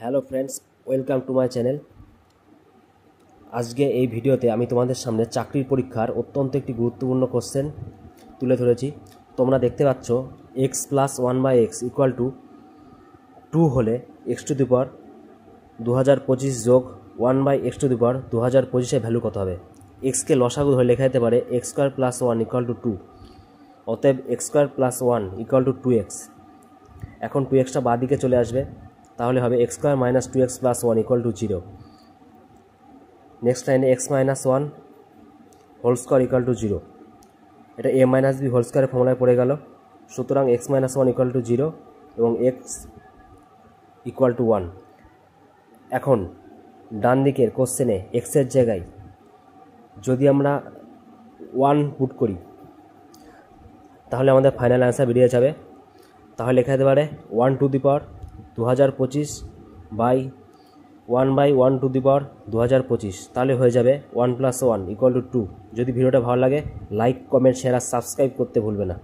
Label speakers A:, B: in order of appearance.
A: Hello friends, welcome to my channel. আজকে এই ভিডিওতে আমি তোমাদের সামনে চাকরির পরীক্ষার অত্যন্ত একটি গুরুত্বপূর্ণ কোশ্চেন তুলে ধরেছি। তোমরা দেখতে পাচ্ছ x plus 1/x equal to 2 হলে x টু দি পাওয়ার 2025 যোগ 1/x two the power 2025 value কত হবে। এক্সকে লসাগু ধরে লেখা যেতে পারে x square plus 1 equal two 2। অতএব x square plus 1 equal two 2x। এখন 2xটা বাঁ দিকে চলে আসবে, তাহলে হবে x square minus 2x plus 1 equal to 0। Next লাইনে x minus 1 whole square equal to 0। এটা a মাইনাস বি হোল স্কোয়ারের ফর্মুলায় পড়ে গেল। সুতরাং x মাইনাস 1 ইকুয়াল টু 0 এবং x ইকুয়াল টু 1। এখন ডান দিকের কোশ্চেনে এক্সের জায়গায় যদি আমরা 1 পুট করি তাহলে আমাদের ফাইনাল অ্যান্সার বেরিয়ে যাবে। তাহলে লেখা যেতে পারে 1 to the power 2025 by 1/1 to the power 2025। তাহলে হয়ে যাবে 1 প্লাস 1 ইকুয়াল টু 2। যদি ভিডিওটা ভালো লাগে লাইক, কমেন্ট, শেয়ার আর সাবস্ক্রাইব করতে ভুলবে না।